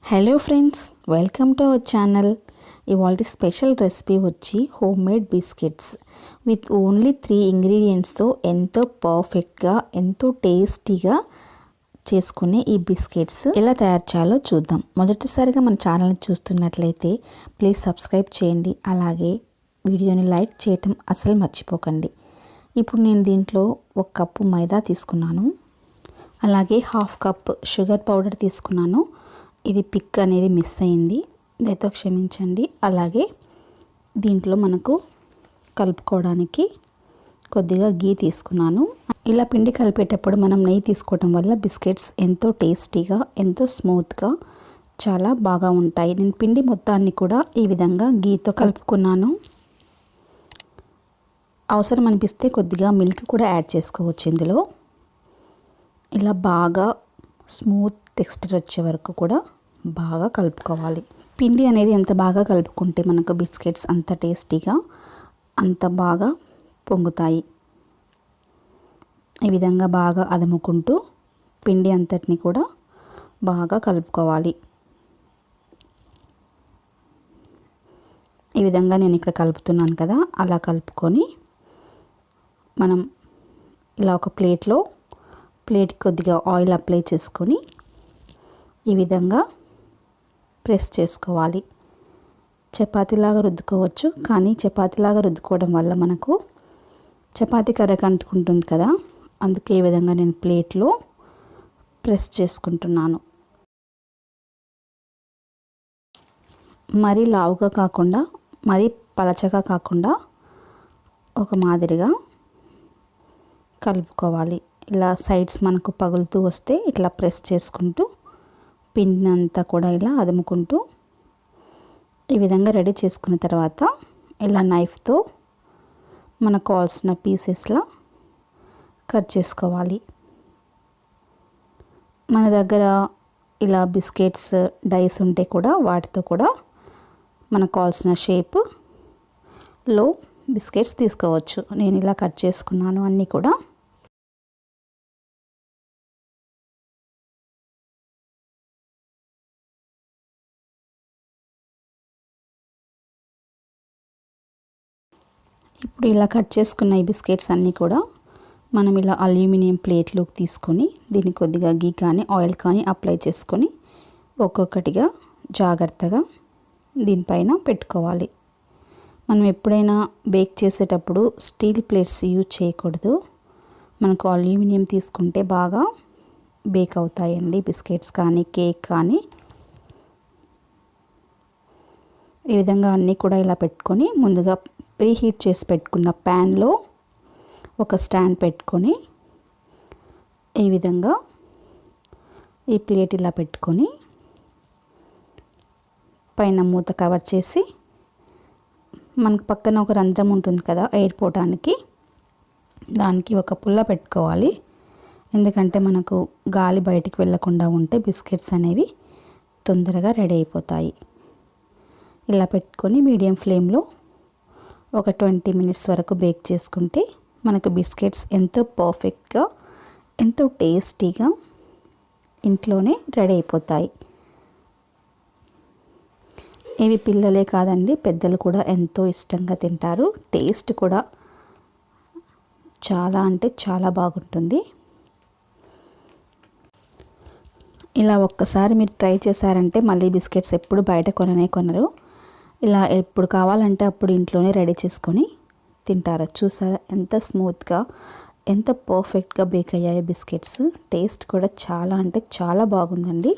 Hello friends, welcome to our channel. ఇవాళ special recipe వచ్చి home made biscuits with only 3 ఇంగ్రీడియంట్స్తో ఎంతో పర్ఫెక్ట్గా ఎంతో టేస్టీగా చేసుకునే ఈ బిస్కెట్స్ ఎలా తయారు చేయాలో చూద్దాం. మొదటిసారిగా మన ఛానల్ని చూస్తున్నట్లయితే ప్లీజ్ సబ్స్క్రైబ్ చేయండి, అలాగే వీడియోని లైక్ చేయటం అసలు మర్చిపోకండి. ఇప్పుడు నేను దీంట్లో 1 కప్పు మైదా తీసుకున్నాను, అలాగే 1/2 కప్ షుగర్ పౌడర్ తీసుకున్నాను. ఇది పిక్ అనేది మిస్ అయింది, దయతో క్షమించండి. అలాగే దీంట్లో మనకు కలుపుకోవడానికి కొద్దిగా గీ తీసుకున్నాను. ఇలా పిండి కలిపేటప్పుడు మనం నెయ్యి తీసుకోవడం వల్ల బిస్కెట్స్ ఎంతో టేస్టీగా ఎంతో స్మూత్గా చాలా బాగా ఉంటాయి. నేను పిండి మొత్తాన్ని కూడా ఈ విధంగా గీతో కలుపుకున్నాను. అవసరం అనిపిస్తే కొద్దిగా మిల్క్ కూడా యాడ్ చేసుకోవచ్చు ఇందులో. ఇలా బాగా స్మూత్ టెక్స్చర్ వచ్చే వరకు కూడా బాగా కలుపుకోవాలి. పిండి అనేది ఎంత బాగా కలుపుకుంటే మనకు బిస్కెట్స్ అంత టేస్టీగా అంత బాగా పొంగుతాయి. ఈ విధంగా బాగా అదుముకుంటూ పిండి అంతటిని కూడా బాగా కలుపుకోవాలి. ఈ విధంగా నేను ఇక్కడ కలుపుతున్నాను కదా, అలా కలుపుకొని మనం ఇలా ఒక ప్లేట్కి కొద్దిగా ఆయిల్ అప్లై చేసుకొని ఈ విధంగా ప్రెస్ చేసుకోవాలి. చపాతీలాగా రుద్దుకోవచ్చు, కానీ చపాతీలాగా రుద్దుకోవడం వల్ల మనకు చపాతీ కర్రకి అంటుకుంటుంది కదా, అందుకే ఈ విధంగా నేను ప్లేట్లో ప్రెస్ చేసుకుంటున్నాను. మరీ లావుగా కాకుండా మరీ పలచగా కాకుండా ఒక మాదిరిగా కలుపుకోవాలి. ఇలా సైడ్స్ మనకు పగులుతూ వస్తే ఇట్లా ప్రెస్ చేసుకుంటూ పిండిని అంతా కూడా ఇలా అదుముకుంటూ ఈ విధంగా రెడీ చేసుకున్న తర్వాత ఇలా నైఫ్తో మనకు కావాల్సిన పీసెస్లా కట్ చేసుకోవాలి. మన దగ్గర ఇలా బిస్కెట్స్ డైస్ ఉంటే కూడా వాటితో కూడా మనకు కావాల్సిన షేప్లో బిస్కెట్స్ తీసుకోవచ్చు. నేను ఇలా కట్ చేసుకున్నాను అన్నీ కూడా. ఇప్పుడు ఇలా కట్ చేసుకున్న ఈ బిస్కెట్స్ అన్నీ కూడా మనం ఇలా అల్యూమినియం ప్లేట్లోకి తీసుకొని దీన్ని కొద్దిగా గీ కానీ ఆయిల్ కానీ అప్లై చేసుకొని ఒక్కొక్కటిగా జాగ్రత్తగా దీనిపైన పెట్టుకోవాలి. మనం ఎప్పుడైనా బేక్ చేసేటప్పుడు స్టీల్ ప్లేట్స్ యూజ్ చేయకూడదు. మనకు అల్యూమినియం తీసుకుంటే బాగా బేక్ అవుతాయండి బిస్కెట్స్ కానీ కేక్ కానీ. ఈ విధంగా అన్నీ కూడా ఇలా పెట్టుకొని ముందుగా ప్రీహీట్ చేసి పెట్టుకున్న ప్యాన్లో ఒక స్టాండ్ పెట్టుకొని ఈ విధంగా ఈ ప్లేట్ ఇలా పెట్టుకొని పైన మూత కవర్ చేసి మనకు పక్కన ఒక రంధ్రం ఉంటుంది కదా ఎయిర్ పోవడానికి, దానికి ఒక పుల్ల పెట్టుకోవాలి. ఎందుకంటే మనకు గాలి బయటికి వెళ్ళకుండా ఉంటే బిస్కెట్స్ అనేవి తొందరగా రెడీ అయిపోతాయి. ఇలా పెట్టుకొని మీడియం ఫ్లేమ్లో ఒక 20 మినిట్స్ వరకు బేక్ చేసుకుంటే మనకు బిస్కెట్స్ ఎంతో పర్ఫెక్ట్గా ఎంతో టేస్టీగా ఇంట్లోనే రెడీ అయిపోతాయి. ఇవి పిల్లలే కాదండి, పెద్దలు కూడా ఎంతో ఇష్టంగా తింటారు. టేస్ట్ కూడా చాలా అంటే చాలా బాగుంటుంది. ఇలా ఒక్కసారి మీరు ట్రై చేశారంటే మళ్ళీ బిస్కెట్స్ ఎప్పుడు బయట కొనరు. ఇలా ఎప్పుడు కావాలంటే అప్పుడు ఇంట్లోనే రెడీ చేసుకొని తింటారు. చూసారా ఎంత స్మూత్గా ఎంత పర్ఫెక్ట్గా బేక్ అయ్యాయి బిస్కెట్స్. టేస్ట్ కూడా చాలా అంటే చాలా బాగుందండి.